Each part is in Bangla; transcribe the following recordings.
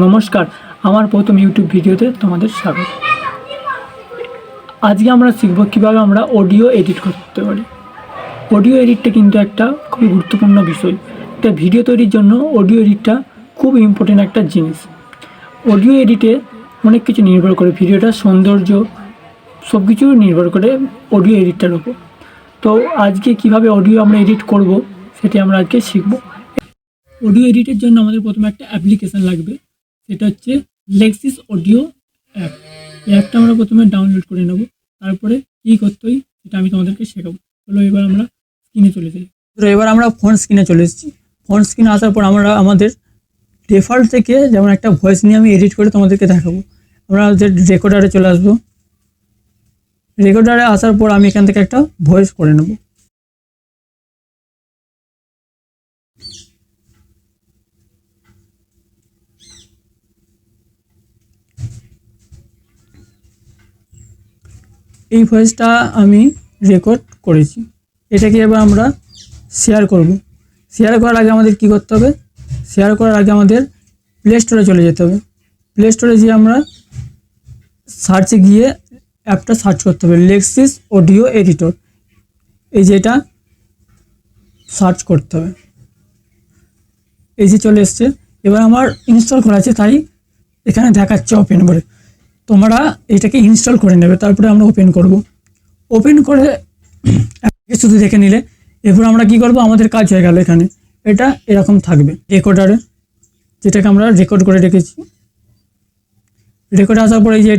নমস্কার, আমার প্রথম ইউটিউব ভিডিওতে তোমাদের স্বাগত। আজকে আমরা শিখব কীভাবে আমরা অডিও এডিট করতে পারি। অডিও এডিটটা কিন্তু একটা খুবই গুরুত্বপূর্ণ বিষয়। একটা ভিডিও তৈরির জন্য অডিও এডিটটা খুব ইম্পর্টেন্ট একটা জিনিস। অডিও এডিটে অনেক কিছু নির্ভর করে, ভিডিওটার সৌন্দর্য সব কিছু নির্ভর করে অডিও এডিটটার উপর। তো আজকে কিভাবে অডিও আমরা এডিট করব সেটি আমরা আজকে শিখব। অডিও এডিটের জন্য আমাদের প্রথমে একটা অ্যাপ্লিকেশান লাগবে, সেটা হচ্ছে লেক্সিস অডিও অ্যাপ। এই অ্যাপটা আমরা প্রথমে ডাউনলোড করে নেব, তারপরে কী করতে হয় সেটা আমি তোমাদেরকে শেখাবো। চলো এবার আমরা স্ক্রিনে চলে যাই। তো এবার আমরা ফোন স্ক্রিনে চলে এসেছি। ফোন স্ক্রিনে আসার পর আমরা আমাদের ডিফল্ট থেকে যেমন একটা ভয়েস নিয়ে আমি এডিট করে তোমাদেরকে দেখাবো। আমরা আমাদের রেকর্ডারে চলে আসবো। রেকর্ডারে আসার পর আমি এখান থেকে একটা ভয়েস করে নেব। এই ভয়েসটা আমি রেকর্ড করেছি, এটাকে এবার আমরা শেয়ার করব। শেয়ার করার আগে আমাদের কি করতে হবে? শেয়ার করার আগে আমাদের প্লে স্টোরে চলে যেতে হবে। প্লে স্টোরে গিয়ে আমরা সার্চে গিয়ে অ্যাপটা সার্চ করতে হবে, লেক্সিস অডিও এডিটর। এই যে এটা সার্চ করতে হবে। এই যে চলে এসছে। এবার আমার ইনস্টল করা আছে, তাই এখানে দেখাচ্ছে ওপেন করে। তোমরা এটাকে ইনস্টল করে নেবে, তারপরে আমরা ওপেন করব। ওপেন করে শুধু দেখে নিলে এরপর আমরা কি করব, আমাদের কাজ হয়ে গেল। এখানে এটা এরকম থাকবে রেকর্ডারে, যেটাকে আমরা রেকর্ড করে রেখেছি। রেকর্ডে আসার পরে এই যে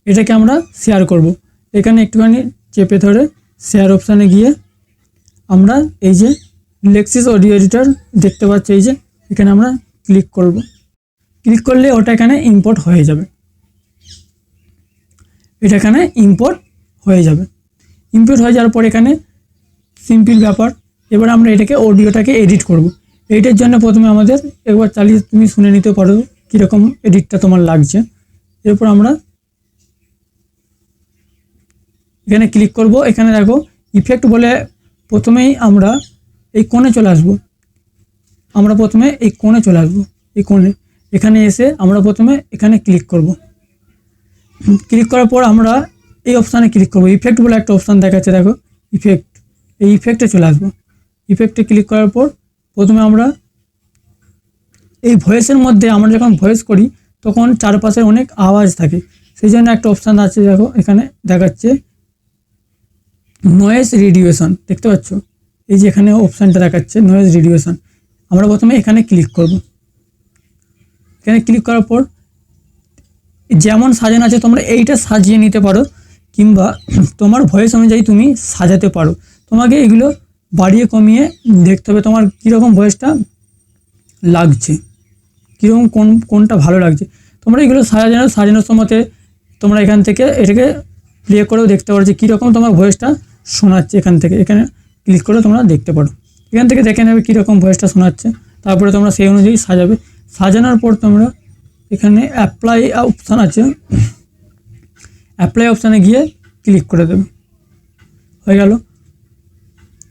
এটাকে আমরা শেয়ার করব। এখানে একটুখানি চেপে ধরে শেয়ার অপশানে গিয়ে আমরা এই যে লেক্সিস অডিও এডিটর দেখতে পাচ্ছি, এই যে এখানে আমরা ক্লিক করব। ক্লিক করলে ওটা এখানে ইম্পোর্ট হয়ে যাবে। এটা এখানে ইম্পোর্ট হয়ে যাবে। ইম্পোর্ট হয়ে যাওয়ার পর এখানে সিম্পল ব্যাপার। এবার আমরা এটাকে অডিওটাকে এডিট করব। এডিটের জন্য প্রথমে আমাদের একবার চালিয়ে তুমি শুনে নিতে পারো কীরকম এডিটটা তোমার লাগছে। এরপর আমরা এখানে ক্লিক করব। এখানে দেখো ইফেক্ট বলে প্রথমেই আমরা এই কোণে চলে আসব। আমরা প্রথমে এই কোণে চলে আসব। এই কোণে এখানে এসে আমরা প্রথমে এখানে ক্লিক করব। ক্লিক করার পর আমরা এই অপশানে ক্লিক করব। ইফেক্ট বলে একটা অপশান দেখাচ্ছে, দেখো ইফেক্ট। এই ইফেক্টে চলে আসবো। ইফেক্টে ক্লিক করার পর প্রথমে আমরা এই ভয়েসের মধ্যে আমরা যখন ভয়েস করি তখন চারপাশে অনেক আওয়াজ থাকে, সেই জন্য একটা অপশান আছে, দেখো এখানে দেখাচ্ছে নয়েজ রিডিউশন। দেখতে পাচ্ছ এই যে এখানে অপশানটা দেখাচ্ছে নয়েজ রিডিউশন। আমরা প্রথমে এখানে ক্লিক করব। এখানে ক্লিক করার পর যেমন সাজানো আছে তোমরা এইটা সাজিয়ে নিতে পারো, কিংবা তোমার ভয়েস অনুযায়ী তুমি সাজাতে পারো। তোমাকে এগুলো বাড়িয়ে কমিয়ে দেখতে হবে তোমার কীরকম ভয়েসটা লাগছে, কীরকম কোনটা ভালো লাগছে। তোমরা এগুলো সাজানোর সময়তে তোমরা এখান থেকে এটাকে প্লে করেও দেখতে পারো যে কীরকম তোমার ভয়েসটা শোনাচ্ছে। এখানে ক্লিক করে তোমরা দেখতে পারো। এখান থেকে দেখে নেবে কীরকম ভয়েসটা শোনাচ্ছে, তারপরে তোমরা সেই অনুযায়ী সাজাবে। সাজানোর পর তোমরা এখানে অ্যাপ্লাই অপশান আছে, অ্যাপ্লাই অপশানে গিয়ে ক্লিক করে দেবে। হয়ে গেল।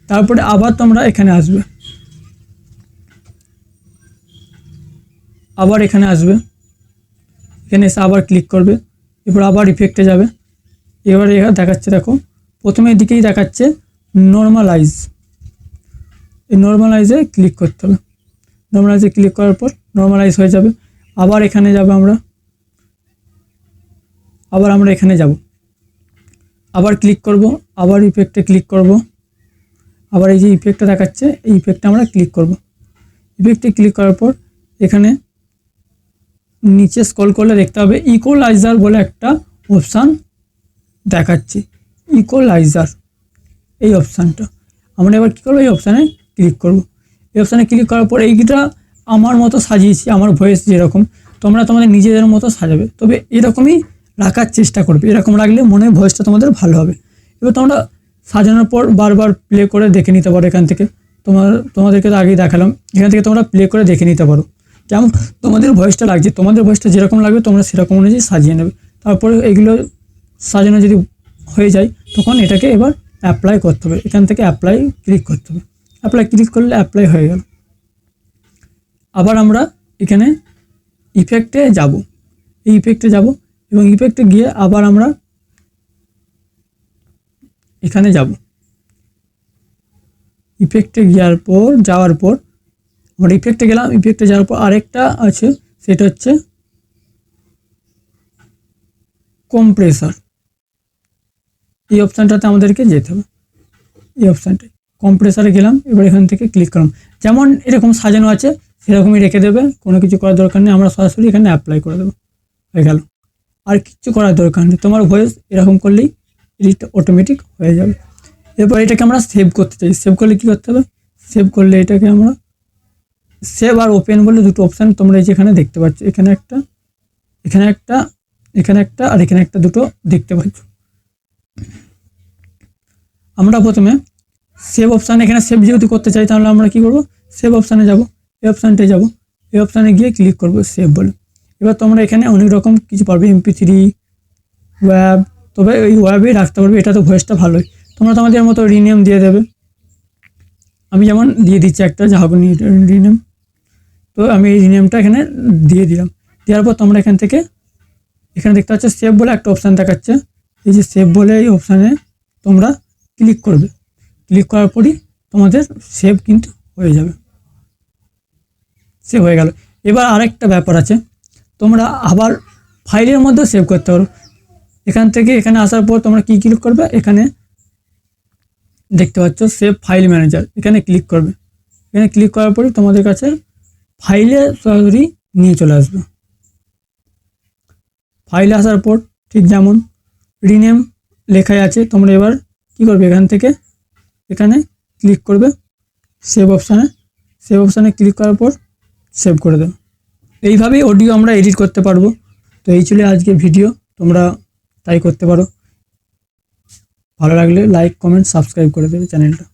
তারপরে আবার তোমরা এখানে আসবে, আবার এখানে আসবে। এখানে এসে আবার ক্লিক করবে। এরপর আবার ইফেক্টে যাবে। এবার এখানে দেখাচ্ছে, দেখো প্রথমের দিকেই দেখাচ্ছে নর্মালাইজ। এই নর্মালাইজে ক্লিক করতে হবে। নর্মালাইজে ক্লিক করার পর নর্মালাইজ হয়ে যাবে। আবার এখানে যাবে আমরা, আবার আমরা এখানে যাব, আবার ক্লিক করব, আবার ইফেক্টে ক্লিক করব। আবার এই যে ইফেক্টটা দেখাচ্ছে এই ইফেক্টে আমরা ক্লিক করব। ইফেক্টে ক্লিক করার পর এখানে নিচে স্ক্রল করলে দেখতে হবে ইকোলাইজার বলে একটা অপশান দেখাচ্ছে, ইকোলাইজার। এই অপশানটা আমরা এবার কী করবো, এই অপশানে ক্লিক করব। এই অপশানে ক্লিক করার পর এইটা আমার মতো সাজিয়েছি, আমার ভয়েস যেরকম, তোমরা তোমাদের নিজেদের মতো সাজাবে। তবে এরকমই রাখার চেষ্টা করবে, এরকম রাখলে মনে হয় ভয়েসটা তোমাদের ভালো হবে। এবার তোমরা সাজানোর পর বারবার প্লে করে দেখে নিতে পারো। এখান থেকে তোমাদেরকে তো আগেই দেখালাম, এখান থেকে তোমরা প্লে করে দেখে নিতে পারো কেমন তোমাদের ভয়েসটা লাগছে। তোমাদের ভয়েসটা যেরকম লাগবে তোমরা সেরকম অনুযায়ী সাজিয়ে নেবে। তারপরে এগুলো সাজানো যদি হয়ে যায় তখন এটাকে এবার অ্যাপ্লাই করতে হবে। এখান থেকে অ্যাপ্লাই ক্লিক করতে হবে। অ্যাপ্লাই ক্লিক করলে অ্যাপ্লাই হয়ে গেল। আবার আমরা এখানে ইফেক্টে যাব, এই ইফেক্টে যাব এবং ইফেক্টে গিয়ে আবার আমরা এখানে যাব। ইফেক্টে যাওয়ার পর আমরা ইফেক্টে গেলাম। ইফেক্টে যাওয়ার পর আরেকটা আছে, সেটা হচ্ছে কম্প্রেসার। এই অপশানটাতে আমাদেরকে যেতে হবে। এই অপশানটায় কম্প্রেসারে গেলাম, এবার এখান থেকে ক্লিক করলাম। যেমন এরকম সাজানো আছে সেরকমই রেখে দেবে, কোনো কিছু করার দরকার নেই। আমরা সরাসরি এখানে অ্যাপ্লাই করে দেবো, হয়ে গেল। আর কিচ্ছু করার দরকার নেই, তোমার ভয়েস এরকম করলেই এডিট অটোমেটিক হয়ে যাবে। এরপর এটাকে আমরা সেভ করতে চাই। সেভ করলে কী করতে হবে? সেভ করলে এটাকে আমরা সেভ আর ওপেন বলে দুটো অপশান তোমরা এই যেখানে দেখতে পাচ্ছ, এখানে একটা আর এখানে একটা, দুটো দেখতে পাচ্ছ। আমরা প্রথমে সেভ অপশান, এখানে সেভ যেহেতু করতে চাই তাহলে আমরা কি করব? সেভ অপশানে যাব, এই অপশানটায় যাব, এই অপশানে গিয়ে ক্লিক করব সেভ বলে। এবার তোমরা এখানে অনেক রকম কিছু পারবে, MP3, ওয়েব, তবে ওই ওয়েবেই রাখতে পারবে, এটা তো ভয়েসটা ভালোই। তোমরা তোমাদের মতো রিনেম দিয়ে দেবে। আমি যেমন দিয়ে দিচ্ছি একটা জাহাগনি রিনেম, তো আমি এই রিনেমটা এখানে দিয়ে দিলাম। দেওয়ার পর তোমরা এখানে দেখতে পাচ্ছ সেভ বলে একটা অপশান দেখাচ্ছে। এই যে সেভ বলে এই অপশানে তোমরা ক্লিক করবে। ক্লিক করার পরই তোমাদের সেভ কিন্তু হয়ে যাবে, সেভ হয়ে গেল। এবার আরেকটা ব্যাপার আছে, তোমরা আবার ফাইলের মধ্যেও সেভ করতে পারো। এখান থেকে এখানে আসার পর তোমরা কি ক্লিক করবে? এখানে দেখতে পাচ্ছ সেভ ফাইল ম্যানেজার, এখানে ক্লিক করবে। এখানে ক্লিক করার পরই তোমাদের কাছে ফাইলে সরাসরি নিয়ে চলে আসবে। ফাইলে আসার পর ঠিক যেমন রিনেম লেখাই আছে, তোমরা এবার কি করবে? এখানে ক্লিক করবে সেভ অপশানে ক্লিক করার পর সেভ করে দেবে। এইভাবেই অডিও আমরা এডিট করতে পারবো। তো এই ছিল আজকের ভিডিও, তোমরা তাই করতে পারো। ভালো লাগলে লাইক, কমেন্ট, সাবস্ক্রাইব করে দেবে চ্যানেলটা।